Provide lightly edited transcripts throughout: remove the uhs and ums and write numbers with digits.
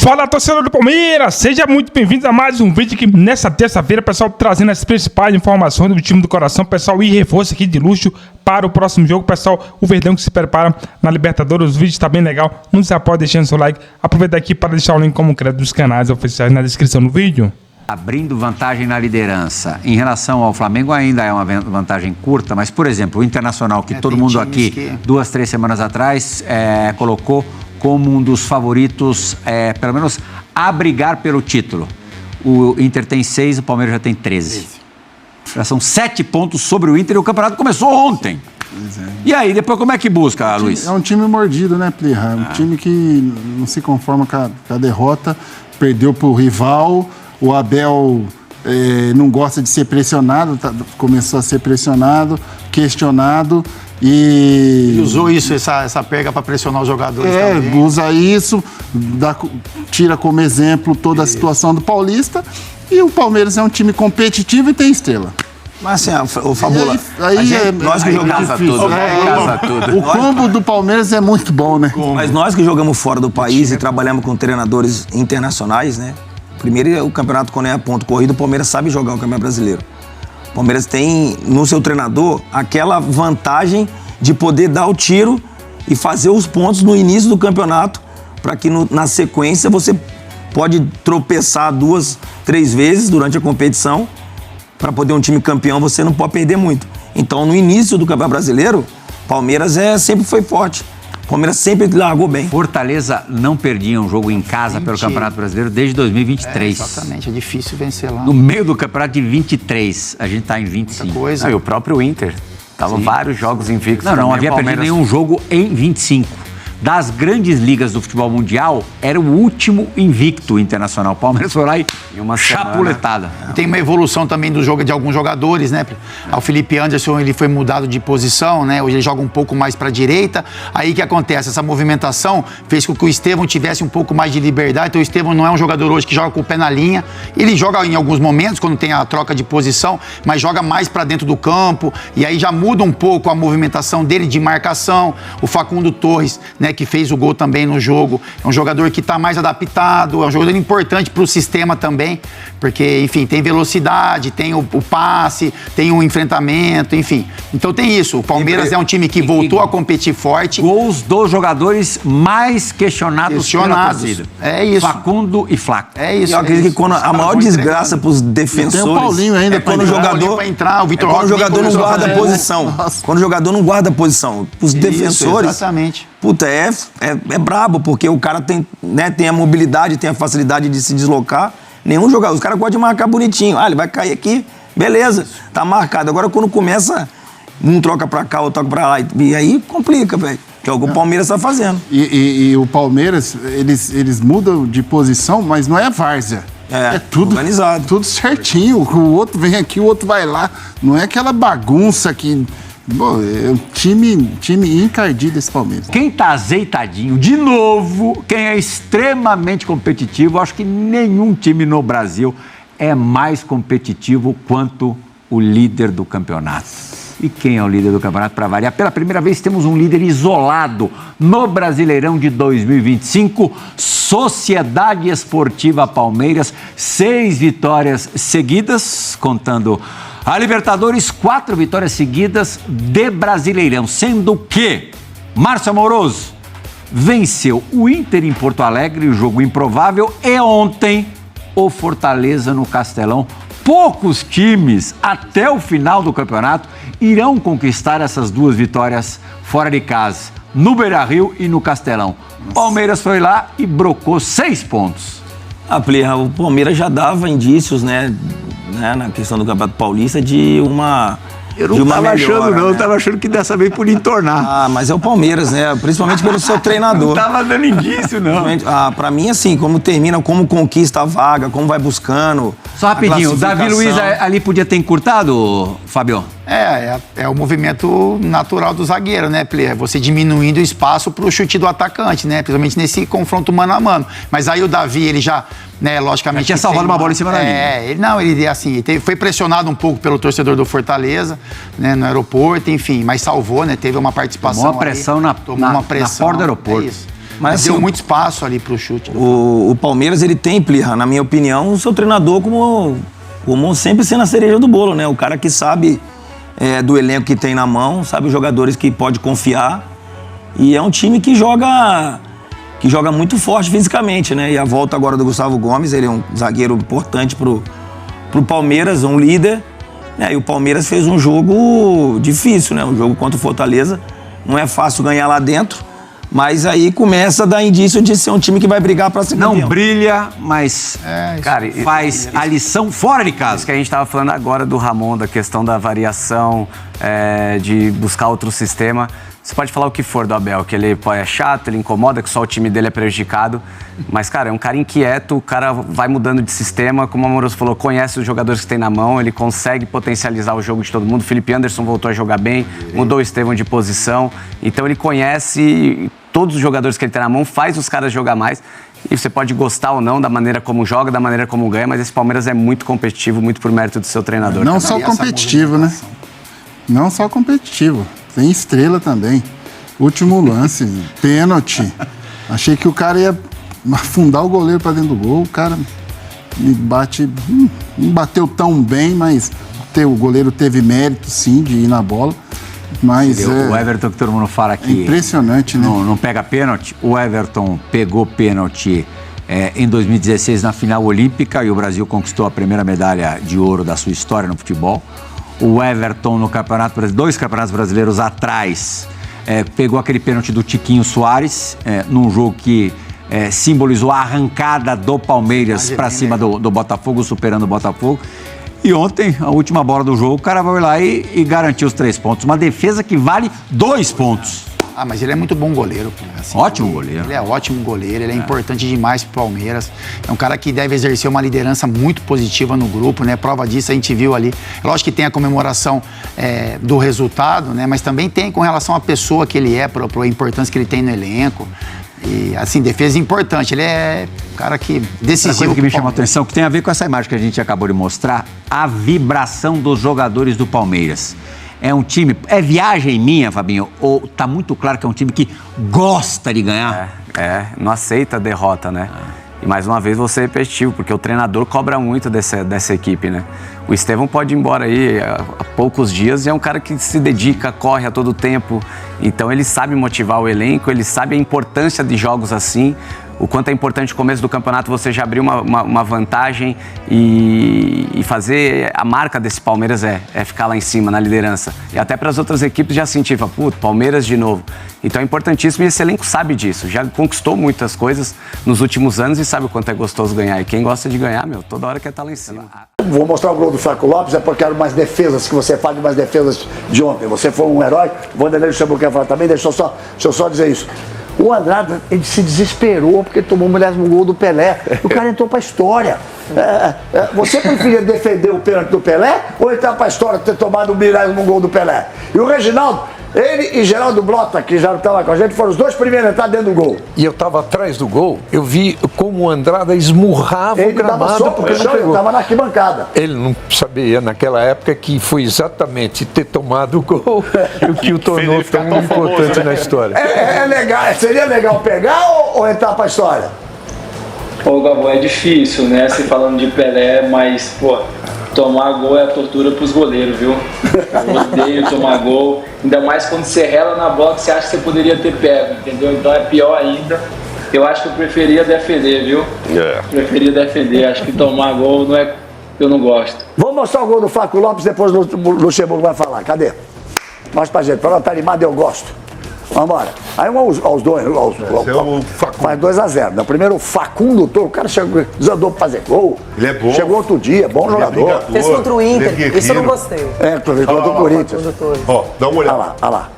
Fala, torcedor do Palmeiras! Seja muito bem-vindo a mais um vídeo aqui nessa terça-feira, pessoal, trazendo as principais informações do time do coração, pessoal, e reforço aqui de luxo para o próximo jogo, pessoal, o Verdão que se prepara na Libertadores. O vídeo está bem legal, não se pode deixando seu like, aproveita aqui para deixar o link como crédito dos canais oficiais na descrição do vídeo. Abrindo vantagem na liderança. Em relação ao Flamengo, ainda é uma vantagem curta, mas, por exemplo, o Internacional, que todo mundo aqui, 2-3 semanas atrás, colocou como um dos favoritos, pelo menos, a brigar pelo título. O Inter tem 6, o Palmeiras já tem 13. Já são 7 pontos sobre o Inter e o campeonato começou ontem. E aí, depois como é que busca, Luiz? É um time mordido, né, Plirra? Um time que não se conforma com a derrota, perdeu pro rival. O Abel não gosta de ser pressionado, começou a ser pressionado, questionado e usou isso, essa perca para pressionar os jogadores também. Usa isso, tira como exemplo toda a situação do Paulista, e o Palmeiras é um time competitivo e tem estrela. Mas assim, o Fabula, nós que jogamos tudo. O combo do Palmeiras é muito bom, né? Mas nós que jogamos fora do país e trabalhamos com treinadores internacionais, né? Primeiro, o campeonato, quando é a ponto corrido, o Palmeiras sabe jogar o Campeonato Brasileiro. O Palmeiras tem, no seu treinador, aquela vantagem de poder dar o tiro e fazer os pontos no início do campeonato, para que na sequência você pode tropeçar 2, 3 vezes durante a competição. Para poder um time campeão, você não pode perder muito. Então, no início do Campeonato Brasileiro, Palmeiras sempre foi forte. Palmeiras sempre largou bem. Fortaleza não perdia um jogo em casa pelo Campeonato Brasileiro desde 2023. Exatamente, é difícil vencer lá. No meio do campeonato de 23, a gente está em 25. Coisa. E o próprio Inter. Estavam vários jogos invictos. Não havia perdido nenhum jogo em 25. Das grandes ligas do futebol mundial, era o último invicto Internacional. Palmeiras foi lá e uma chapuletada. E tem uma evolução também do jogo de alguns jogadores, né? O Felipe Anderson, ele foi mudado de posição, né? Hoje ele joga um pouco mais para a direita. Aí o que acontece? Essa movimentação fez com que o Estevão tivesse um pouco mais de liberdade. Então o Estevão não é um jogador hoje que joga com o pé na linha. Ele joga em alguns momentos, quando tem a troca de posição, mas joga mais para dentro do campo. E aí já muda um pouco a movimentação dele de marcação. O Facundo Torres, né, que fez o gol também no jogo, é um jogador que está mais adaptado, é um jogador importante para o sistema também, porque, enfim, tem velocidade, tem o passe, tem o enfrentamento, enfim. Então tem isso, o Palmeiras é um time que voltou a competir forte. Gols dos jogadores mais questionados pela torcida. É isso. Facundo e Flaco. É isso. Eu acredito que quando a maior desgraça para os defensores tem o Paulinho ainda quando o jogador o jogador não guarda a posição. Quando o jogador não guarda a posição. Os defensores... Exatamente. Puta, é brabo, porque o cara tem a mobilidade, tem a facilidade de se deslocar. Nenhum jogador, os caras gostam de marcar bonitinho. Ele vai cair aqui, beleza, tá marcado. Agora quando começa, um troca pra cá, outro troca pra lá, e aí complica, velho. Que é o que o Palmeiras tá fazendo. E o Palmeiras, eles mudam de posição, mas não é a várzea. É tudo organizado. Tudo certinho. O outro vem aqui, o outro vai lá. Não é aquela bagunça que... Bom, é um time encardido esse Palmeiras. Quem tá azeitadinho, de novo, quem é extremamente competitivo, acho que nenhum time no Brasil é mais competitivo quanto o líder do campeonato. E quem é o líder do campeonato, para variar? Pela primeira vez temos um líder isolado no Brasileirão de 2025, Sociedade Esportiva Palmeiras, 6 vitórias seguidas, contando a Libertadores, 4 vitórias seguidas de Brasileirão, sendo que Márcio Amoroso venceu o Inter em Porto Alegre, o jogo improvável, e ontem o Fortaleza no Castelão. Poucos times, até o final do campeonato, irão conquistar essas 2 vitórias fora de casa, no Beira-Rio e no Castelão. Palmeiras foi lá e brocou 6 pontos. Plirra, o Palmeiras já dava indícios, né, na questão do Campeonato Paulista, de uma... Eu não estava achando, eu estava achando que dessa vez podia entornar. Mas é o Palmeiras, né? Principalmente pelo seu treinador. Não estava dando indício, não. Pra mim, assim, como termina, como conquista a vaga, como vai buscando. Só rapidinho, o Davi Luiz ali podia ter encurtado, Fabio? É o movimento natural do zagueiro, né, Plê? Você diminuindo o espaço para o chute do atacante, né? Principalmente nesse confronto mano a mano. Mas aí o Davi, ele já, né, logicamente... Já tinha salvado uma bola em cima da linha. Ele foi pressionado um pouco pelo torcedor do Fortaleza, né, no aeroporto, enfim, mas salvou, né? Teve uma participação. Tomou uma pressão na porta do aeroporto. É isso. Mas deu assim, muito espaço ali pro chute. o Palmeiras, ele tem, Plirra, na minha opinião, o seu treinador como sempre sendo a cereja do bolo, né? O cara que sabe do elenco que tem na mão, sabe os jogadores que pode confiar. E é um time que joga muito forte fisicamente, né? E a volta agora do Gustavo Gomes, ele é um zagueiro importante pro Palmeiras, um líder. Né? E o Palmeiras fez um jogo difícil, né? Um jogo contra o Fortaleza. Não é fácil ganhar lá dentro, mas aí começa a dar indício de ser um time que vai brigar para ser campeão. Não brilha, mas, cara, faz a lição fora de casa. Isso que a gente estava falando agora do Ramon, da questão da variação, de buscar outro sistema. Você pode falar o que for do Abel, que ele é chato, ele incomoda, que só o time dele é prejudicado. Mas, cara, é um cara inquieto, o cara vai mudando de sistema. Como o Amoroso falou, conhece os jogadores que tem na mão, ele consegue potencializar o jogo de todo mundo. O Felipe Anderson voltou a jogar bem, mudou o Estevão de posição. Então, ele conhece todos os jogadores que ele tem na mão, faz os caras jogar mais. E você pode gostar ou não da maneira como joga, da maneira como ganha, mas esse Palmeiras é muito competitivo, muito por mérito do seu treinador. Não só competitivo, né? Não só competitivo. Tem estrela também. Último lance, pênalti. Achei que o cara ia afundar o goleiro para dentro do gol. O cara me bate. Não bateu tão bem, mas o goleiro teve mérito, sim, de ir na bola. Mas o Everton, que todo mundo fala aqui. Impressionante, né? Não pega pênalti. O Everton pegou pênalti em 2016 na final olímpica e o Brasil conquistou a primeira medalha de ouro da sua história no futebol. O Everton no dois campeonatos brasileiros atrás, pegou aquele pênalti do Tiquinho Soares, num jogo que simbolizou a arrancada do Palmeiras para cima do Botafogo, superando o Botafogo. E ontem, a última bola do jogo, o cara vai lá e garantiu os 3 pontos. Uma defesa que vale 2 pontos. Mas ele é muito bom goleiro. Assim, ótimo goleiro. Ele é ótimo goleiro, ele é importante demais pro Palmeiras. É um cara que deve exercer uma liderança muito positiva no grupo, né? Prova disso a gente viu ali. Lógico que tem a comemoração do resultado, né? Mas também tem com relação à pessoa que ele é, pra importância que ele tem no elenco. E, assim, defesa importante. Ele é um cara que decisivo. Outra coisa que me chama a atenção, que tem a ver com essa imagem que a gente acabou de mostrar, a vibração dos jogadores do Palmeiras. É um time... É viagem minha, Fabinho? Ou tá muito claro que é um time que gosta de ganhar? Não aceita a derrota, né? E mais uma vez você é repetitivo, porque o treinador cobra muito dessa equipe, né? O Estevão pode ir embora aí há poucos dias e é um cara que se dedica, corre a todo tempo. Então ele sabe motivar o elenco, ele sabe a importância de jogos assim. O quanto é importante no começo do campeonato você já abrir uma vantagem e fazer a marca desse Palmeiras é ficar lá em cima, na liderança. E até para as outras equipes já sentir, Palmeiras de novo. Então é importantíssimo e esse elenco sabe disso. Já conquistou muitas coisas nos últimos anos e sabe o quanto é gostoso ganhar. E quem gosta de ganhar, toda hora quer estar lá em cima. Vou mostrar o gol do Flaco Lopes, porque eram umas defesas que você faz, umas defesas de ontem. Você foi um herói, o Vanderlei Luxemburgo quer falar também, deixa eu só dizer isso. O Andrade, ele se desesperou porque tomou o 10º gol do Pelé. O cara entrou pra história. Você preferia defender o pênalti do Pelé ou entrar pra história ter tomado o 10º gol do Pelé? E o Reginaldo, ele e Geraldo Blota, que já estava com a gente, foram os dois primeiros a entrar dentro do gol. E eu estava atrás do gol, eu vi como o Andrada esmurrava o gramado porque não pegou. Ele estava na arquibancada. Ele não sabia naquela época que foi exatamente ter tomado o gol o que o tornou tão importante na história. Legal, seria legal pegar ou entrar pra história? Pô, Gabão, é difícil, né? Se falando de Pelé, mas, tomar gol é a tortura pros goleiros, viu? Eu odeio tomar gol, ainda mais quando você rela na bola que você acha que você poderia ter pego, entendeu? Então é pior ainda. Eu acho que eu preferia defender, viu? Preferia defender, acho que tomar gol eu não gosto. Vamos mostrar o gol do Flaco Lopes, depois o Luxemburgo vai falar. Cadê? Mostra pra gente, pra ela tá animada, eu gosto. Vamos embora. Aí aos dois, faz 2-0. No primeiro, o Facundo, o cara desandou pra fazer gol. Ele é bom. Chegou outro dia, bom jogador. Fez contra o Inter, isso eu não gostei. Contra o Corinthians. Ó, dá uma olhada. Olha lá.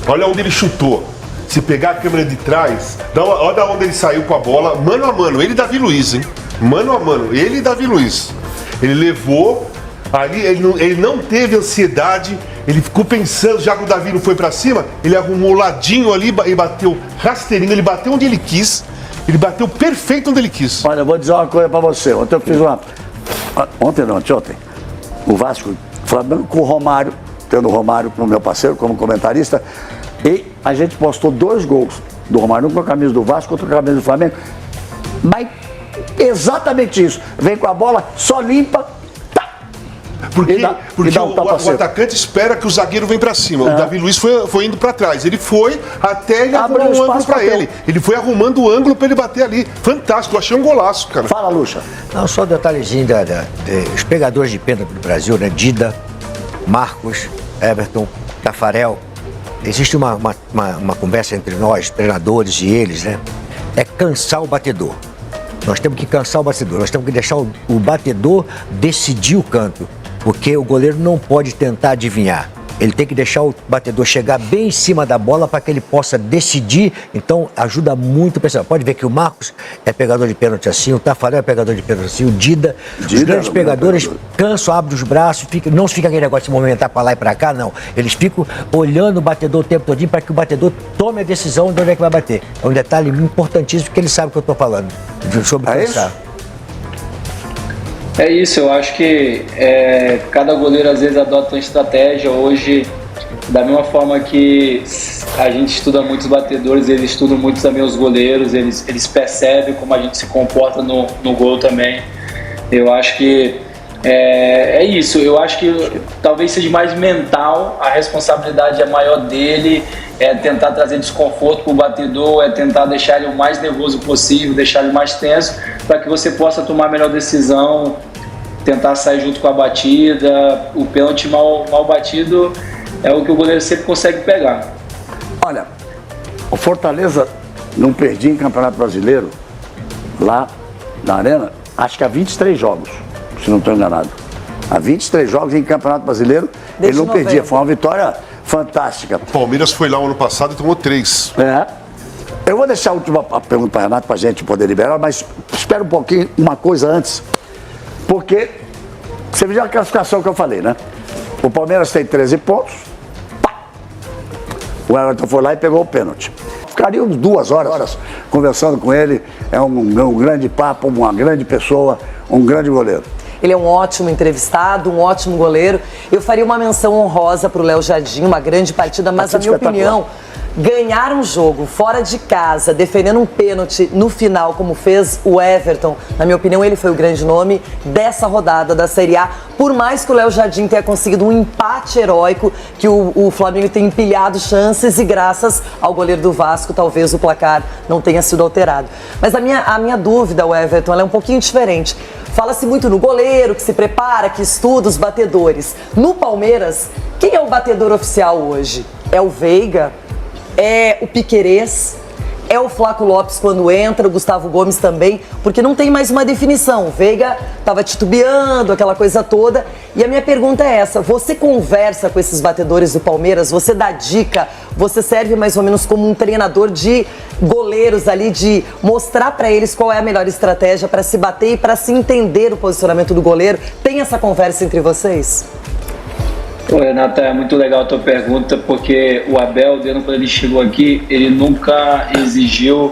Olha onde ele chutou. Se pegar a câmera de trás, olha onde ele saiu com a bola, mano a mano. Ele e Davi Luiz, hein? Mano a mano. Ele e Davi Luiz. Ele levou, ali ele não teve ansiedade. Ele ficou pensando, já que o Davi não foi pra cima, ele arrumou o ladinho ali e bateu rasteirinho, ele bateu onde ele quis, ele bateu perfeito onde ele quis. Olha, eu vou dizer uma coisa pra você, ontem eu fiz anteontem, o Vasco, Flamengo com o Romário, tendo o Romário como meu parceiro, como comentarista, e a gente postou 2 gols. do Romário, um com a camisa do Vasco, outro com a camisa do Flamengo. Mas exatamente isso. Vem com a bola, só limpa. Porque o atacante espera que o zagueiro venha para cima. O Davi Luiz foi indo para trás. Ele foi até ele arrumar um ângulo para ele. Ele foi arrumando o ângulo para ele bater ali. Fantástico, eu achei um golaço, cara. Fala, Lucha. Não, só um detalhezinho os pegadores de pênalti do Brasil, né? Dida, Marcos, Everton, Tafarel. Existe uma conversa entre nós, treinadores e eles, né? É cansar o batedor. Nós temos que cansar o batedor. Nós temos que deixar o batedor decidir o canto. Porque o goleiro não pode tentar adivinhar. Ele tem que deixar o batedor chegar bem em cima da bola para que ele possa decidir. Então, ajuda muito o pessoal. Pode ver que o Marcos é pegador de pênalti assim, o Tafarel é pegador de pênalti assim, o Dida. Os grandes pegadores cansam, abrem os braços, não fica aquele negócio de movimentar para lá e para cá, não. Eles ficam olhando o batedor o tempo todo para que o batedor tome a decisão de onde é que vai bater. É um detalhe importantíssimo, porque ele sabe o que eu estou falando. Sobre cansar. É isso, eu acho que cada goleiro às vezes adota uma estratégia. Hoje, da mesma forma que a gente estuda muitos batedores, eles estudam muito também os goleiros, eles percebem como a gente se comporta no gol também. Eu acho que é isso, eu acho que talvez seja mais mental, a responsabilidade é maior dele, é tentar trazer desconforto para o batedor, é tentar deixar ele o mais nervoso possível, deixar ele mais tenso, para que você possa tomar a melhor decisão, tentar sair junto com a batida. O pênalti mal batido é o que o goleiro sempre consegue pegar. Olha, o Fortaleza não perdia em Campeonato Brasileiro, lá na Arena, acho que há 23 jogos, se não estou enganado. Há 23 jogos em Campeonato Brasileiro, ele não perdia. Foi uma vitória fantástica. O Palmeiras foi lá ano passado e tomou 3. Eu vou deixar a última pergunta para o Renato, para a gente poder liberar, mas espera um pouquinho, uma coisa antes. Porque você viu a classificação que eu falei, né? O Palmeiras tem 13 pontos. O Everton foi lá e pegou o pênalti. Ficaríamos 2 horas conversando com ele. É um grande papo, uma grande pessoa, um grande goleiro. Ele é um ótimo entrevistado, um ótimo goleiro. Eu faria uma menção honrosa para o Léo Jardim, uma grande partida, mas na minha opinião, ganhar um jogo fora de casa, defendendo um pênalti no final, como fez o Everton, na minha opinião, ele foi o grande nome dessa rodada da Série A. Por mais que o Léo Jardim tenha conseguido um empate heróico, que o Flamengo tenha empilhado chances e graças ao goleiro do Vasco, talvez o placar não tenha sido alterado. Mas a minha dúvida, o Everton, ela é um pouquinho diferente. Fala-se muito no goleiro, que se prepara, que estuda os batedores. No Palmeiras, quem é o batedor oficial hoje? É o Veiga? É o Piquerez? É o Flaco Lopes quando entra, o Gustavo Gomes também? Porque não tem mais uma definição. O Veiga estava titubeando, aquela coisa toda. E a minha pergunta é essa: você conversa com esses batedores do Palmeiras? Você dá dica? Você serve mais ou menos como um treinador de goleiros ali, de mostrar para eles qual é a melhor estratégia para se bater e para se entender o posicionamento do goleiro? Tem essa conversa entre vocês? Pô, Renata, é muito legal a tua pergunta, porque o Abel, quando ele chegou aqui, ele nunca exigiu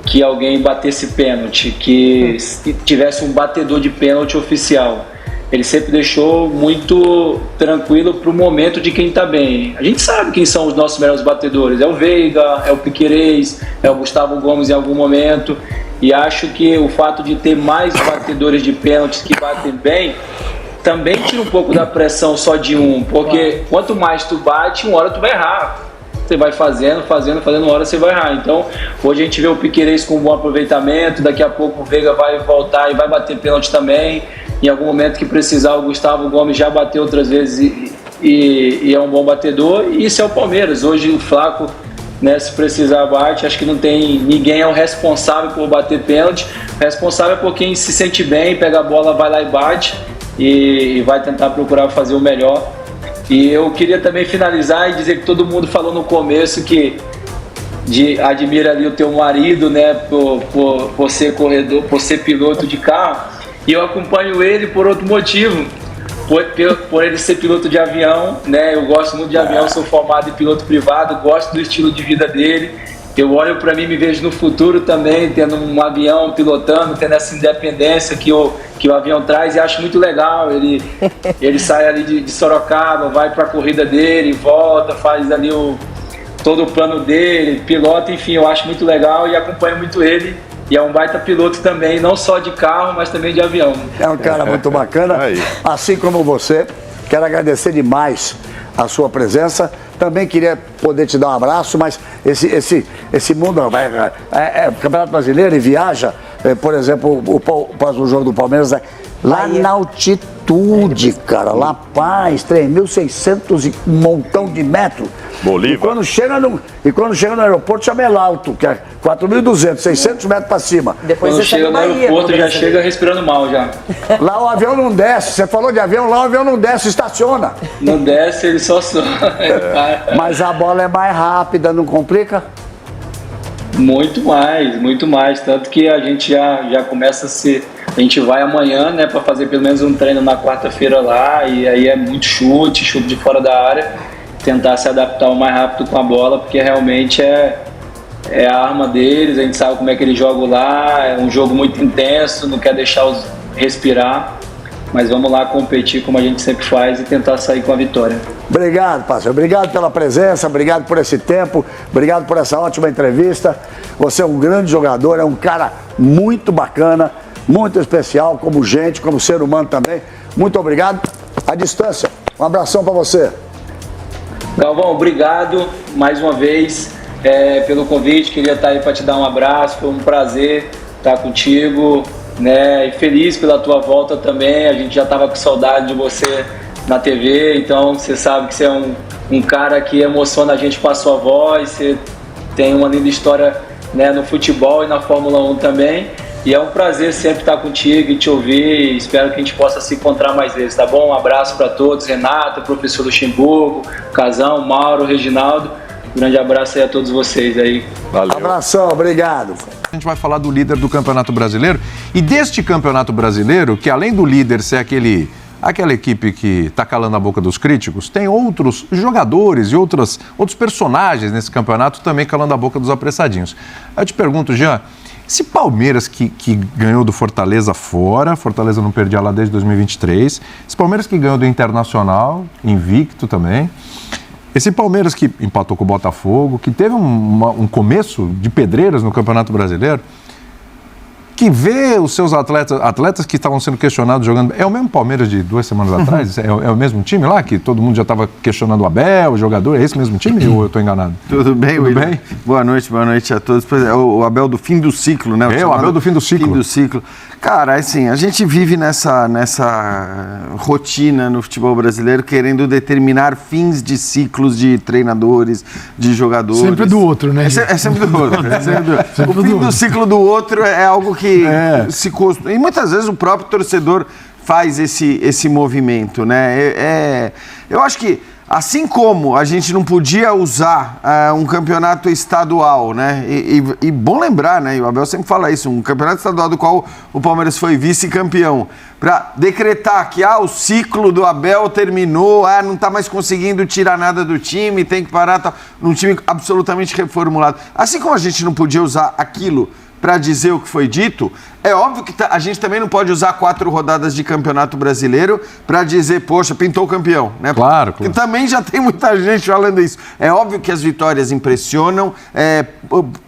que alguém batesse pênalti, que tivesse um batedor de pênalti oficial. Ele sempre deixou muito tranquilo para o momento de quem está bem. A gente sabe quem são os nossos melhores batedores. É o Veiga, é o Piquerez, é o Gustavo Gomes em algum momento. E acho que o fato de ter mais batedores de pênaltis que batem bem também tira um pouco da pressão só de um, porque quanto mais tu bate, uma hora tu vai errar. Você vai fazendo, uma hora você vai errar. Então, hoje a gente vê o Piquerez com um bom aproveitamento, daqui a pouco o Veiga vai voltar e vai bater pênalti também. Em algum momento que precisar, o Gustavo Gomes já bateu outras vezes e é um bom batedor. E isso é o Palmeiras. Hoje o Flaco, né, se precisar bate, acho que não tem ninguém é o responsável por bater pênalti. O responsável é por quem se sente bem, pega a bola, vai lá e bate. E vai tentar procurar fazer o melhor. E eu queria também finalizar e dizer que todo mundo falou no começo que admira ali o teu marido, né, por ser corredor, por ser piloto de carro. E eu acompanho ele por outro motivo, por ele ser piloto de avião, né? Eu gosto muito de avião, sou formado em piloto privado, gosto do estilo de vida dele. Eu olho para mim, me vejo no futuro também, tendo um avião, pilotando, tendo essa independência que o avião traz, e acho muito legal. Ele sai ali de Sorocaba, vai para a corrida dele, volta, faz ali todo o plano dele, piloto, enfim, eu acho muito legal e acompanho muito ele. E é um baita piloto também, não só de carro, mas também de avião. É um cara muito bacana, assim como você. Quero agradecer demais a sua presença. Também queria poder te dar um abraço, mas esse mundo Campeonato Brasileiro e viaja, por exemplo, o jogo do Palmeiras lá na altitude, cara, La Paz, 3.600 e um montão de metros. Bolívar. E quando chega no aeroporto, chama El Alto, que é 4.200, 600 metros para cima. Depois quando chega no aeroporto, já chega respirando mal já. Lá o avião não desce. Você falou de avião, lá o avião não desce, estaciona. Não desce, ele só sobe. Mas a bola é mais rápida, não complica? Muito mais. Tanto que a gente já começa a se... A gente vai amanhã, né, para fazer pelo menos um treino na quarta-feira lá, e aí é muito chute de fora da área, tentar se adaptar o mais rápido com a bola, porque realmente é a arma deles, a gente sabe como é que eles jogam lá, é um jogo muito intenso, não quer deixar-os respirar, mas vamos lá competir como a gente sempre faz e tentar sair com a vitória. Obrigado, parceiro. Obrigado pela presença, obrigado por esse tempo, obrigado por essa ótima entrevista. Você é um grande jogador, é um cara muito bacana, muito especial, como gente, como ser humano também. Muito obrigado. À distância, um abração para você. Galvão, obrigado mais uma vez pelo convite. Queria estar aí para te dar um abraço. Foi um prazer estar contigo, né? E feliz pela tua volta também. A gente já estava com saudade de você na TV. Então você sabe que você é um cara que emociona a gente com a sua voz. Você tem uma linda história, né, no futebol e na Fórmula 1 também. E é um prazer sempre estar contigo e te ouvir. Espero que a gente possa se encontrar mais vezes, tá bom? Um abraço para todos, Renato, professor Luxemburgo, Casão, Mauro, Reginaldo. Grande abraço aí a todos vocês aí. Valeu. Abração, obrigado. A gente vai falar do líder do Campeonato Brasileiro e deste Campeonato Brasileiro, que além do líder ser aquela equipe que está calando a boca dos críticos, tem outros jogadores e outros personagens nesse campeonato também calando a boca dos apressadinhos. Eu te pergunto, Jean, esse Palmeiras que ganhou do Fortaleza fora, Fortaleza não perdia lá desde 2023, esse Palmeiras que ganhou do Internacional, invicto também, esse Palmeiras que empatou com o Botafogo, que teve um começo de pedreiras no Campeonato Brasileiro, que vê os seus atletas que estavam sendo questionados jogando... É o mesmo Palmeiras de 2 semanas atrás? É o mesmo time lá? Que todo mundo já estava questionando o Abel, o jogador? É esse mesmo time ou eu estou enganado? Tudo bem, William? Bem? Boa noite a todos. Pois é, o Abel do fim do ciclo, né? O Abel do fim do ciclo. Fim do ciclo. Cara, assim, a gente vive nessa rotina no futebol brasileiro querendo determinar fins de ciclos de treinadores, de jogadores. Sempre do outro, né? É sempre do outro. O fim do ciclo do outro é algo que se costuma... E muitas vezes o próprio torcedor faz esse movimento, né? Eu acho que assim como a gente não podia usar um campeonato estadual, né? E bom lembrar, né? E o Abel sempre fala isso, um campeonato estadual do qual o Palmeiras foi vice-campeão, para decretar que o ciclo do Abel terminou, não está mais conseguindo tirar nada do time, tem que parar, num time absolutamente reformulado. Assim como a gente não podia usar aquilo para dizer o que foi dito, é óbvio que a gente também não pode usar 4 rodadas de Campeonato Brasileiro para dizer, poxa, pintou o campeão, né? Claro. Porque também já tem muita gente falando isso. É óbvio que as vitórias impressionam,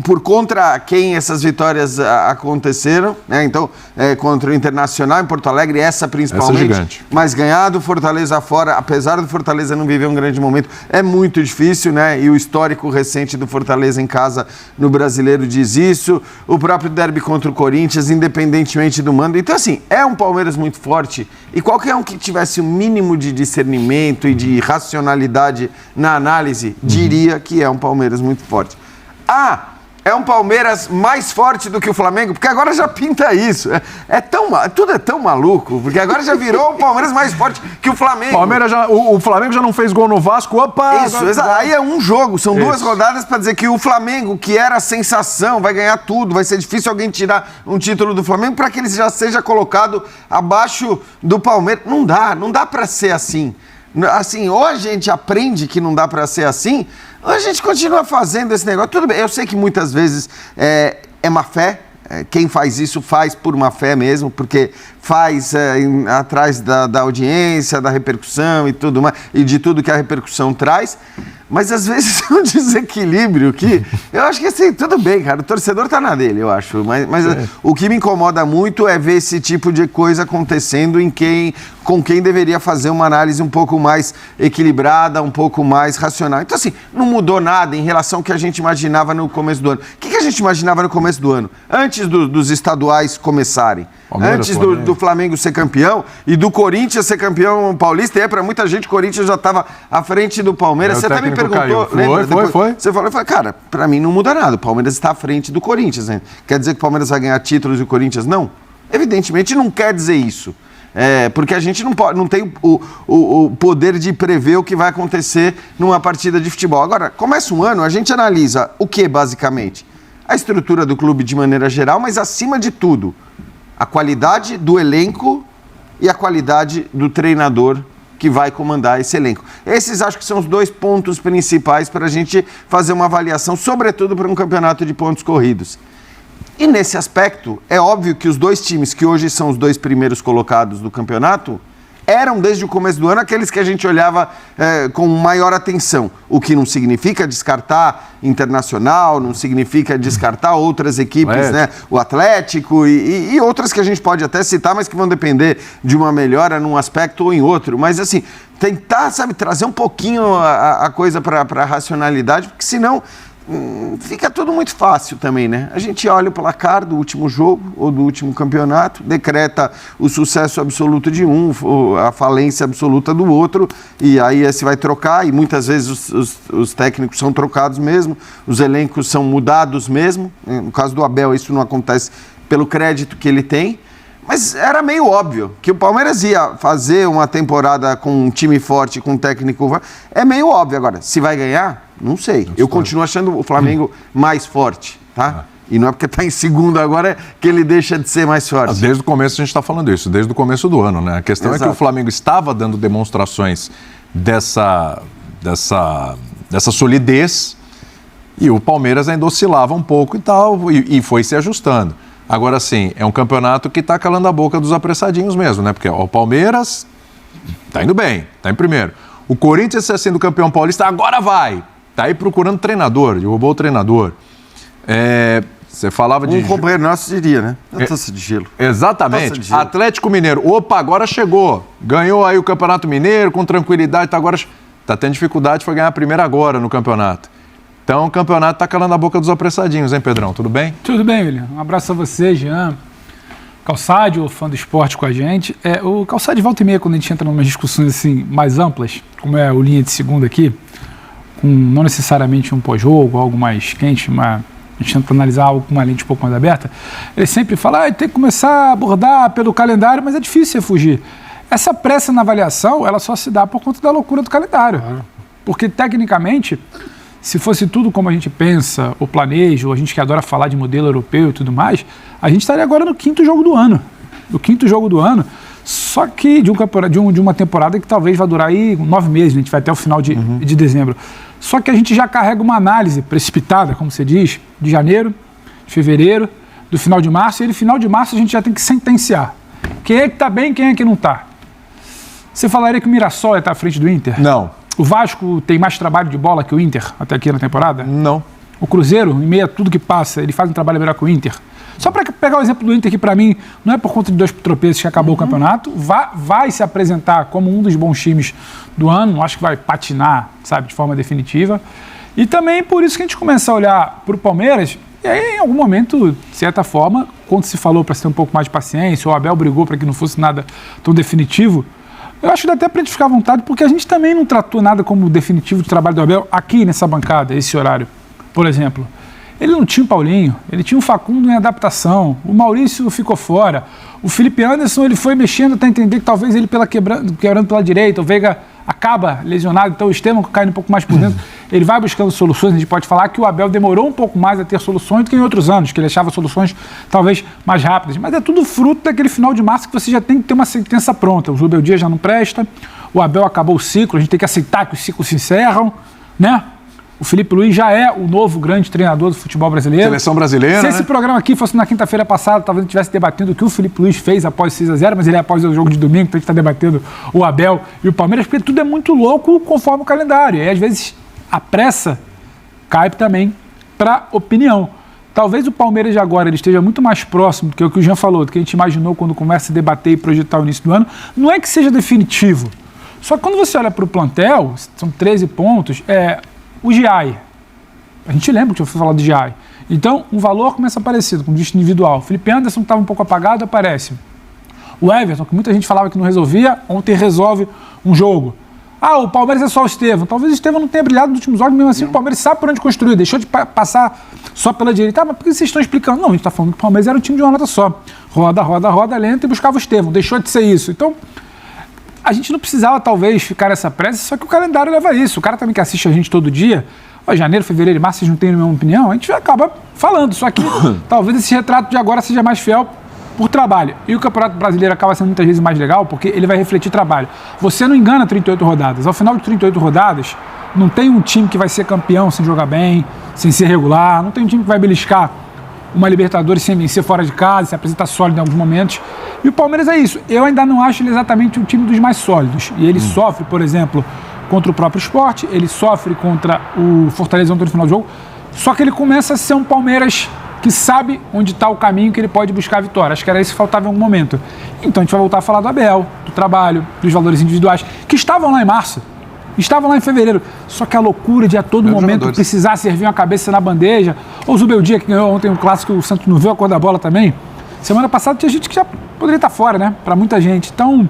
por contra quem essas vitórias aconteceram, né? Então, contra o Internacional em Porto Alegre, essa principalmente. Essa é gigante. Mas ganhar do Fortaleza fora, apesar do Fortaleza não viver um grande momento, é muito difícil, né? E o histórico recente do Fortaleza em casa no Brasileiro diz isso. O próprio derby contra o Corinthians, independentemente do mando. Então, assim, é um Palmeiras muito forte e qualquer um que tivesse um mínimo de discernimento e de racionalidade na análise, diria que é um Palmeiras muito forte. É um Palmeiras mais forte do que o Flamengo, porque agora já pinta isso. Tudo é tão maluco, porque agora já virou o Palmeiras mais forte que o Flamengo. O Flamengo já não fez gol no Vasco, opa! Isso, aí é um jogo, são 2 rodadas para dizer que o Flamengo, que era a sensação, vai ganhar tudo, vai ser difícil alguém tirar um título do Flamengo para que ele já seja colocado abaixo do Palmeiras. Não dá para ser assim. Assim, ou a gente aprende que não dá para ser assim, ou a gente continua fazendo esse negócio. Tudo bem, eu sei que muitas vezes é má fé, quem faz isso faz por má fé mesmo, porque faz atrás da audiência, da repercussão e tudo mais, e de tudo que a repercussão traz, Mas às vezes é um desequilíbrio que eu acho que assim, tudo bem, cara, o torcedor tá na dele, eu acho. Mas o que me incomoda muito é ver esse tipo de coisa acontecendo com quem deveria fazer uma análise um pouco mais equilibrada, um pouco mais racional. Então, assim, não mudou nada em relação ao que a gente imaginava no começo do ano. O que a gente imaginava no começo do ano? Antes dos estaduais começarem. Antes do Flamengo ser campeão e do Corinthians ser campeão paulista, e para muita gente o Corinthians já estava à frente do Palmeiras. Você até me perguntou, lembra? Foi. Você falou, cara, para mim não muda nada, o Palmeiras está à frente do Corinthians. Né? Quer dizer que o Palmeiras vai ganhar títulos e o Corinthians não? Evidentemente não quer dizer isso. Porque a gente não tem o poder de prever o que vai acontecer numa partida de futebol. Agora, começa um ano, a gente analisa o que, basicamente? A estrutura do clube de maneira geral, mas acima de tudo, a qualidade do elenco e a qualidade do treinador que vai comandar esse elenco. Esses acho que são os 2 pontos principais para a gente fazer uma avaliação, sobretudo para um campeonato de pontos corridos. E nesse aspecto, é óbvio que os 2 times que hoje são os 2 primeiros colocados do campeonato eram, desde o começo do ano, aqueles que a gente olhava com maior atenção. O que não significa descartar Internacional, não significa descartar outras equipes, né? O Atlético e outras que a gente pode até citar, mas que vão depender de uma melhora num aspecto ou em outro. Mas, assim, tentar, sabe, trazer um pouquinho a coisa para a racionalidade, porque senão fica tudo muito fácil também, né? A gente olha o placar do último jogo ou do último campeonato, decreta o sucesso absoluto de um, a falência absoluta do outro, e aí se vai trocar, e muitas vezes os técnicos são trocados mesmo, os elencos são mudados mesmo. No caso do Abel, isso não acontece pelo crédito que ele tem, mas era meio óbvio que o Palmeiras ia fazer uma temporada com um time forte, com um técnico. É meio óbvio. Agora, se vai ganhar, não sei. Eu continuo achando o Flamengo mais forte, tá? E não é porque está em segundo agora que ele deixa de ser mais forte. Desde o começo a gente está falando isso, desde o começo do ano, né? A questão é que o Flamengo estava dando demonstrações dessa solidez e o Palmeiras ainda oscilava um pouco e tal, e foi se ajustando. Agora sim, é um campeonato que está calando a boca dos apressadinhos mesmo, né? Porque o Palmeiras está indo bem, está em primeiro. O Corinthians, sendo campeão paulista, agora vai. Está aí procurando treinador, derrubou o treinador. Você falava de... Um companheiro nosso diria, né? Taça de gelo. Exatamente. Taça de gelo. Atlético Mineiro, opa, agora chegou. Ganhou aí o Campeonato Mineiro com tranquilidade, tá agora... Tá tendo dificuldade, foi ganhar a primeira agora no campeonato. Então o campeonato tá calando a boca dos apressadinhos, hein, Pedrão? Tudo bem? Tudo bem, William. Um abraço a você, Jean. Calçade, o fã do esporte com a gente. O Calçade volta e meia, quando a gente entra em umas discussões assim, mais amplas, como é o linha de segunda aqui, com não necessariamente um pós-jogo, algo mais quente, a gente tenta analisar algo com uma lente um pouco mais aberta, ele sempre fala, tem que começar a abordar pelo calendário, mas é difícil você fugir. Essa pressa na avaliação, ela só se dá por conta da loucura do calendário. Porque, tecnicamente, se fosse tudo como a gente pensa, ou planeja, ou a gente que adora falar de modelo europeu e tudo mais, a gente estaria agora no 5º jogo do ano. No 5º jogo do ano, só que de uma temporada que talvez vai durar aí 9 meses, a gente vai até o final de dezembro. Só que a gente já carrega uma análise precipitada, como você diz, de janeiro, de fevereiro, do final de março, e no final de março a gente já tem que sentenciar. Quem é que está bem, quem é que não está? Você falaria que o Mirassol está à frente do Inter? Não. O Vasco tem mais trabalho de bola que o Inter até aqui na temporada? Não. O Cruzeiro, em meio a tudo que passa, ele faz um trabalho melhor que o Inter? Só para pegar o exemplo do Inter, que para mim não é por conta de 2 tropeços que acabou o campeonato, vai se apresentar como um dos bons times do ano, não acho que vai patinar, sabe, de forma definitiva. E também por isso que a gente começa a olhar para o Palmeiras, e aí em algum momento, de certa forma, quando se falou para ter um pouco mais de paciência, o Abel brigou para que não fosse nada tão definitivo, eu acho que dá até para a gente ficar à vontade, porque a gente também não tratou nada como definitivo do trabalho do Abel aqui nessa bancada, esse horário. Por exemplo, ele não tinha o Paulinho, ele tinha o Facundo em adaptação, o Maurício ficou fora, o Felipe Anderson ele foi mexendo até entender que talvez ele quebrando pela direita, o Veiga acaba lesionado, então o Estevam caindo um pouco mais por dentro, ele vai buscando soluções. A gente pode falar que o Abel demorou um pouco mais a ter soluções do que em outros anos, que ele achava soluções talvez mais rápidas, mas é tudo fruto daquele final de março que você já tem que ter uma sentença pronta. O Rubel Dias já não presta, o Abel acabou o ciclo, a gente tem que aceitar que os ciclos se encerram, né? O Felipe Luiz já é o novo grande treinador do futebol brasileiro. Seleção brasileira, Se esse programa aqui fosse na quinta-feira passada, talvez a gente estivesse debatendo o que o Felipe Luiz fez após 6-0, mas ele é após o jogo de domingo, então a gente está debatendo o Abel e o Palmeiras, porque tudo é muito louco conforme o calendário. E às vezes a pressa cai também para opinião. Talvez o Palmeiras de agora ele esteja muito mais próximo do que o que o Jean falou, do que a gente imaginou quando começa a debater e projetar o início do ano. Não é que seja definitivo. Só que quando você olha para o plantel, são 13 pontos, o Giai. A gente lembra que eu fui falar do Giai. Então, um valor começa parecido, com o visto individual. O Felipe Anderson, que estava um pouco apagado, aparece. O Everton, que muita gente falava que não resolvia, ontem resolve um jogo. O Palmeiras é só o Estevão. Talvez o Estevão não tenha brilhado nos últimos jogos, mesmo assim o Palmeiras sabe por onde construir, deixou de passar só pela direita. Mas por que vocês estão explicando? Não, a gente está falando que o Palmeiras era um time de uma nota só. Roda, lenta e buscava o Estevão. Deixou de ser isso. Então, a gente não precisava, talvez, ficar nessa pressa, só que o calendário leva isso. O cara também que assiste a gente todo dia, janeiro, fevereiro e março, vocês não têm a mesma opinião, a gente acaba falando. Só que talvez esse retrato de agora seja mais fiel por trabalho. E o Campeonato Brasileiro acaba sendo muitas vezes mais legal porque ele vai refletir trabalho. Você não engana 38 rodadas. Ao final de 38 rodadas, não tem um time que vai ser campeão sem jogar bem, sem ser regular, não tem um time que vai beliscar uma Libertadores sem vencer fora de casa, se apresentar sólido em alguns momentos. E o Palmeiras é isso. Eu ainda não acho ele exatamente um time dos mais sólidos. E ele sofre, por exemplo, contra o próprio Sport, ele sofre contra o Fortaleza no final do jogo, só que ele começa a ser um Palmeiras que sabe onde está o caminho que ele pode buscar a vitória. Acho que era isso que faltava em algum momento. Então a gente vai voltar a falar do Abel, do trabalho, dos valores individuais, que estavam lá em março, estavam lá em fevereiro. Só que a loucura de a todo momento precisar servir uma cabeça na bandeja. Ou o Zubeldia, que ganhou ontem um clássico, o Santos não viu a cor da bola também. Semana passada tinha gente que já poderia estar fora, né? Para muita gente. Então,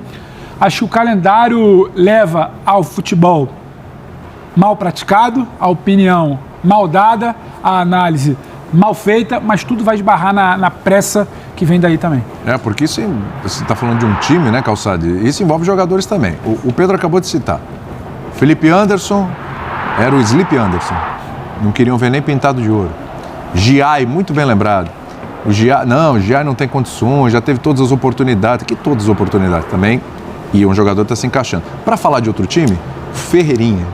acho que o calendário leva ao futebol mal praticado, a opinião mal dada, a análise mal feita, mas tudo vai esbarrar na pressa que vem daí também. Porque isso, você está falando de um time, né, Calçade? Isso envolve jogadores também. O Pedro acabou de citar. Felipe Anderson era o Sleep Anderson. Não queriam ver nem pintado de ouro. Giai, muito bem lembrado. O Giai não tem condições, já teve todas as oportunidades. Que todas as oportunidades também. E um jogador está se encaixando. Para falar de outro time, Ferreirinha.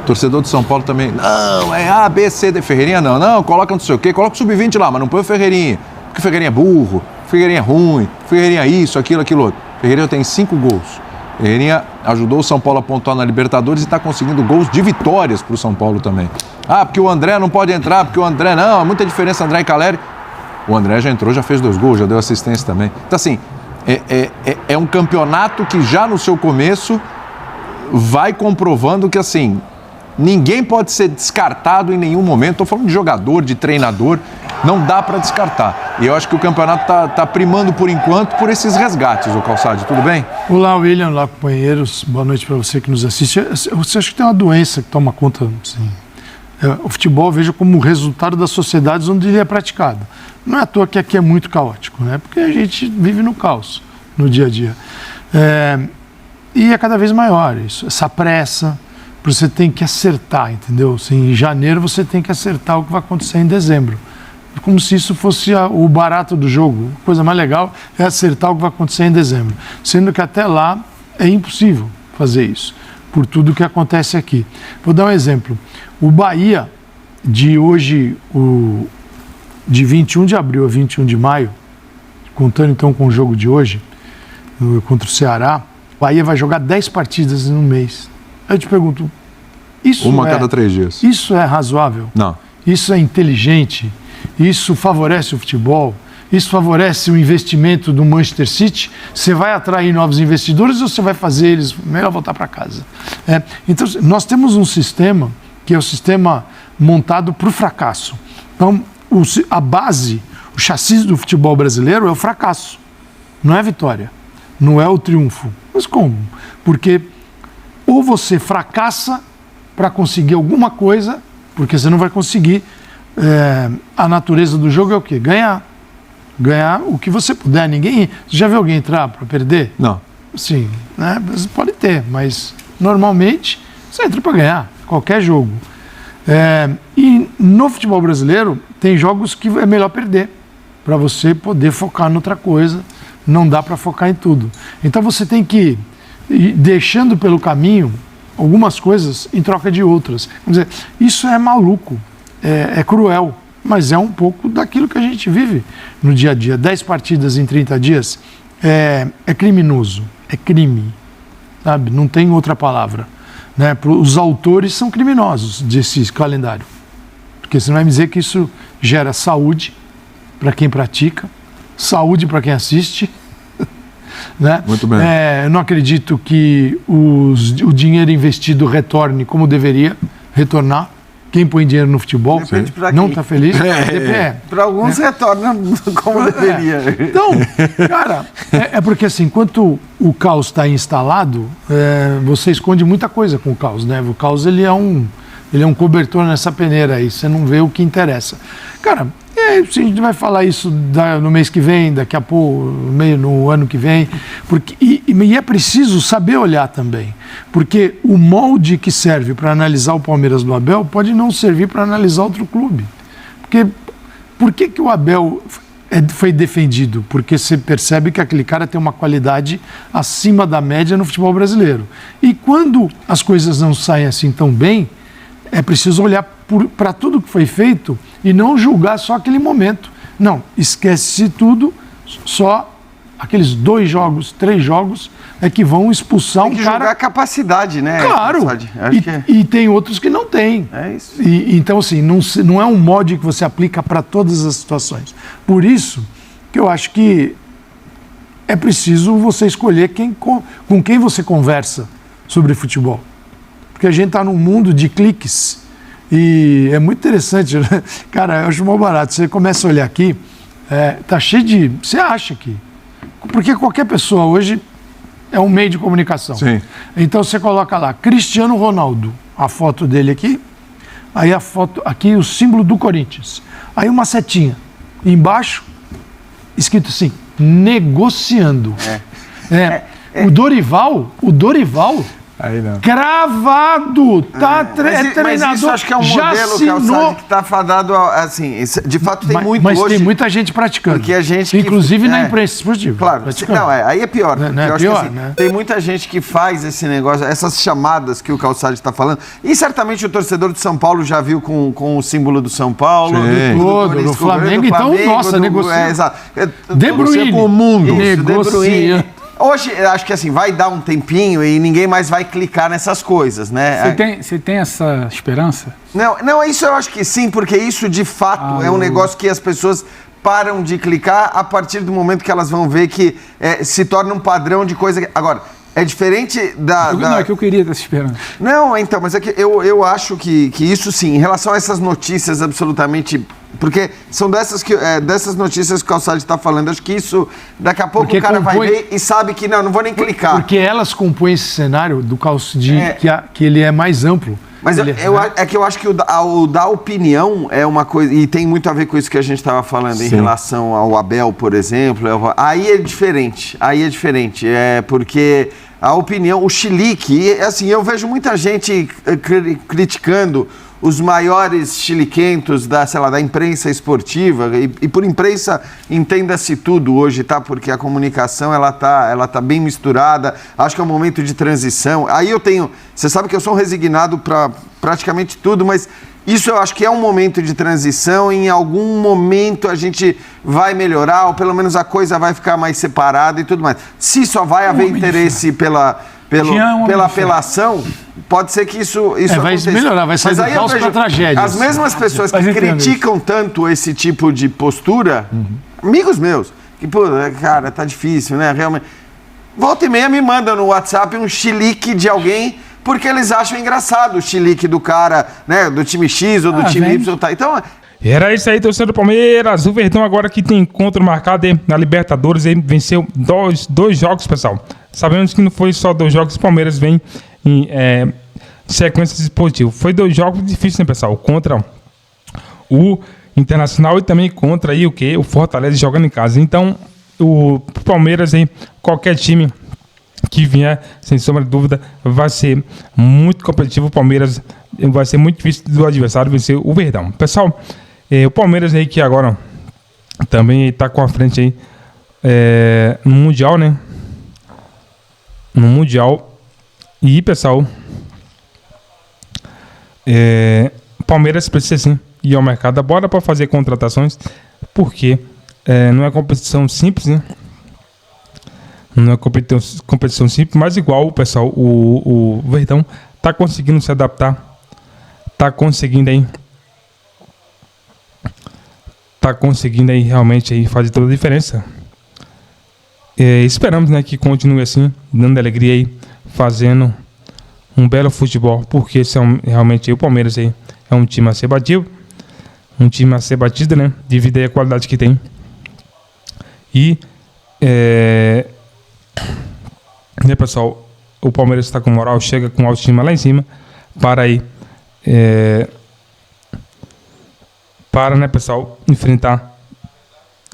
Torcedor de São Paulo também, não, é A, B, C, D, Ferreirinha não, coloca não sei o quê, coloca o Sub-20 lá, mas não põe o Ferreirinha, porque o Ferreirinha é burro, o Ferreirinha é ruim, o Ferreirinha é isso, aquilo outro. Ferreirinha tem 5 gols. Ferreirinha ajudou o São Paulo a pontuar na Libertadores e está conseguindo gols de vitórias para o São Paulo também. Porque o André não pode entrar, porque o André não, há muita diferença André e Caleri. O André já entrou, já fez 2 gols, já deu assistência também. Então assim, é um campeonato que já no seu começo vai comprovando que assim, ninguém pode ser descartado em nenhum momento. Estou falando de jogador, de treinador, não dá para descartar. E eu acho que o campeonato tá primando por enquanto por esses resgates, o Calçade, tudo bem? Olá, William, olá, companheiros. Boa noite para você que nos assiste. Você acha que tem uma doença que toma conta, assim, o futebol, veja como resultado das sociedades onde ele é praticado. Não é à toa que aqui é muito caótico, né? Porque a gente vive no caos, no dia a dia. E é cada vez maior isso, essa pressa. Você tem que acertar, entendeu? Assim, em janeiro você tem que acertar o que vai acontecer em dezembro. Como se isso fosse o barato do jogo. A coisa mais legal é acertar o que vai acontecer em dezembro. Sendo que até lá é impossível fazer isso, por tudo que acontece aqui. Vou dar um exemplo. O Bahia, de hoje, de 21 de abril a 21 de maio, contando então com o jogo de hoje, contra o Ceará, o Bahia vai jogar 10 partidas no mês. Eu te pergunto, uma a cada 3 dias. Isso é razoável? Não. Isso é inteligente? Isso favorece o futebol? Isso favorece o investimento do Manchester City? Você vai atrair novos investidores ou você vai fazer eles melhor voltar para casa? Então, nós temos um sistema que é o sistema montado para o fracasso. Então, a base, o chassi do futebol brasileiro é o fracasso, não é a vitória, não é o triunfo. Mas como? Porque ou você fracassa para conseguir alguma coisa, porque você não vai conseguir. A natureza do jogo é o quê? Ganhar. Ganhar o que você puder. Você já viu alguém entrar para perder? Não. Sim, né? Você pode ter, mas normalmente você entra para ganhar, qualquer jogo. E no futebol brasileiro tem jogos que é melhor perder, para você poder focar em outra coisa. Não dá para focar em tudo. Então você tem que ir deixando pelo caminho algumas coisas em troca de outras. Vamos dizer, isso é maluco, é cruel, mas é um pouco daquilo que a gente vive no dia a dia. 10 partidas em 30 dias é criminoso, é crime, sabe? Não tem outra palavra. né? Os autores são criminosos desse calendário. Porque você não vai me dizer que isso gera saúde para quem pratica, saúde para quem assiste. Né? Muito bem. Eu não acredito que o dinheiro investido retorne como deveria retornar. Quem põe dinheiro no futebol não está feliz. Para alguns retorna como deveria. Então, cara, é porque assim, enquanto o caos está instalado, você esconde muita coisa com o caos, né? O caos ele é um cobertor nessa peneira aí, você não vê o que interessa. Cara, se a gente vai falar isso no mês que vem, daqui a pouco, no ano que vem, e é preciso saber olhar também, porque o molde que serve para analisar o Palmeiras do Abel pode não servir para analisar outro clube. Porque por que o Abel foi defendido? Porque você percebe que aquele cara tem uma qualidade acima da média no futebol brasileiro. E quando as coisas não saem assim tão bem, é preciso olhar para tudo que foi feito e não julgar só aquele momento. Não, esquece tudo, só aqueles 2 jogos, 3 jogos é que vão expulsar um cara... Tem que julgar a capacidade, né? Claro, e tem outros que não têm. É isso. Então, assim, não é um molde que você aplica para todas as situações. Por isso que eu acho que é preciso você escolher com quem você conversa sobre futebol. Porque a gente está num mundo de cliques e é muito interessante, né? Cara, eu acho mal barato. Você começa a olhar aqui, tá cheio de... Você acha que... Porque qualquer pessoa hoje é um meio de comunicação. Sim. Então você coloca lá, Cristiano Ronaldo, a foto dele aqui, aí a foto, aqui o símbolo do Corinthians. Aí uma setinha. E embaixo, escrito assim, negociando. O Dorival... Aí não. Cravado! Treinador. Mas isso acho que é um modelo que está fadado assim, de fato tem muito mas hoje. Tem muita gente praticando. Porque a gente inclusive na imprensa esportiva. Claro. Não, aí é pior. É pior, né? Tem muita gente que faz esse negócio, essas chamadas que o Calçade está falando. E certamente o torcedor de São Paulo já viu com o símbolo do São Paulo, do Flamengo, então, nossa, negocia. Exato. De Bruyne. Com o mundo. Negocia. Hoje, acho que assim, vai dar um tempinho e ninguém mais vai clicar nessas coisas, né? Você tem essa esperança? Não, isso eu acho que sim, porque isso de fato é um negócio que as pessoas param de clicar a partir do momento que elas vão ver que se torna um padrão de coisa... Agora, é diferente Não, é que eu queria ter essa esperança. Não, então, mas é que eu acho que isso sim, em relação a essas notícias absolutamente... Porque são dessas notícias que o Calçade está falando. Acho que isso, daqui a pouco o cara vai ver e sabe que não vou nem clicar. Porque elas compõem esse cenário do Calçade, que ele é mais amplo. Mas é que eu acho que o da opinião é uma coisa, e tem muito a ver com isso que a gente estava falando em relação ao Abel, por exemplo. Aí é diferente, porque a opinião, o chilique, assim, eu vejo muita gente criticando os maiores chiliquentos da imprensa esportiva, e por imprensa entenda-se tudo hoje, tá? Porque a comunicação, ela tá bem misturada, acho que é um momento de transição. Aí você sabe que eu sou um resignado para praticamente tudo, mas isso eu acho que é um momento de transição, e em algum momento a gente vai melhorar, ou pelo menos a coisa vai ficar mais separada e tudo mais. Se só vai haver interesse pela apelação, pode ser que isso vai aconteça. Melhorar, vai sair do caos para tragédia. As mesmas pessoas que criticam tanto esse tipo de postura, amigos meus, que, pô, cara, tá difícil, né? Realmente. Volta e meia me mandam no WhatsApp um chilique de alguém, porque eles acham engraçado o chilique do cara, né? Do time X ou do time Y. Tá. Então... Era isso aí, torcedor do Palmeiras. O Verdão agora que tem encontro marcado na Libertadores, ele venceu dois jogos, pessoal. Sabemos que não foi só 2 jogos, o Palmeiras vem em sequência positiva. Foi 2 jogos difíceis, né, pessoal? Contra o Internacional e também contra aí, o Fortaleza jogando em casa. Então, o Palmeiras, aí, qualquer time que vier, sem sombra de dúvida, vai ser muito competitivo. O Palmeiras vai ser muito difícil do adversário vencer o Verdão. Pessoal, o Palmeiras aí que agora também está com a frente aí no Mundial, né? No Mundial. E, pessoal, o Palmeiras precisa sim ir ao mercado agora para fazer contratações, porque não é competição simples, né? Não é competição simples, mas igual, pessoal, o Verdão tá conseguindo se adaptar, tá conseguindo aí realmente aí fazer toda a diferença. Esperamos, né, que continue assim, dando alegria aí, fazendo um belo futebol, porque esse realmente aí, o Palmeiras aí é um time a ser batido, né, devido aí à qualidade que tem. E né, pessoal, o Palmeiras está com moral, chega com autoestima lá em cima para aí né, pessoal, enfrentar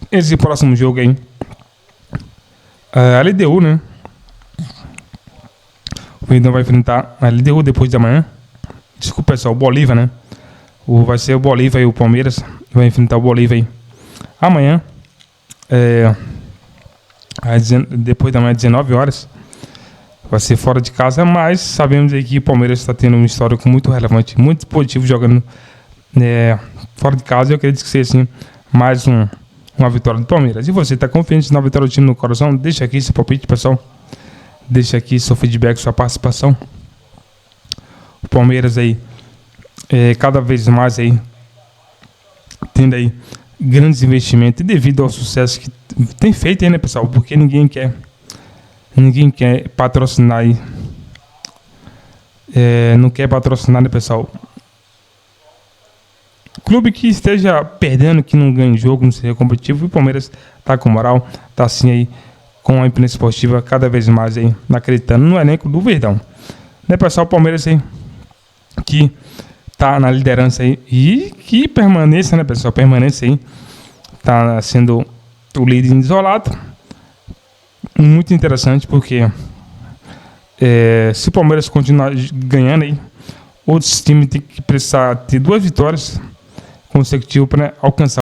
esse próximo jogo aí, a LDU, né? O Verdão vai enfrentar a LDU depois de amanhã. Desculpa, pessoal, o Bolívar, né? Vai ser o Bolívar e o Palmeiras vai enfrentar o Bolívar aí amanhã, depois da manhã, 19 horas. Vai ser fora de casa, mas sabemos aí que o Palmeiras está tendo um histórico muito relevante, muito positivo jogando fora de casa. Eu acredito que seja assim, mais uma vitória do Palmeiras. E você está confiante na vitória do time no coração? Deixa aqui seu palpite, pessoal. Deixa aqui seu feedback, sua participação. O Palmeiras aí, cada vez mais aí, tendo aí grandes investimentos, e devido ao sucesso que tem feito aí, né, pessoal? Porque ninguém quer patrocinar aí. Não quer patrocinar, né, pessoal? Clube que esteja perdendo, que não ganhe jogo, não seja competitivo. E o Palmeiras tá com moral, tá assim aí, com a imprensa esportiva cada vez mais aí, acreditando no elenco do Verdão. Né, pessoal? O Palmeiras aí, que tá na liderança aí, e que permaneça, né, pessoal? Permaneça aí, tá sendo o líder isolado. Muito interessante, porque se o Palmeiras continuar ganhando aí, outros times têm que precisar ter 2 vitórias consecutivas para alcançar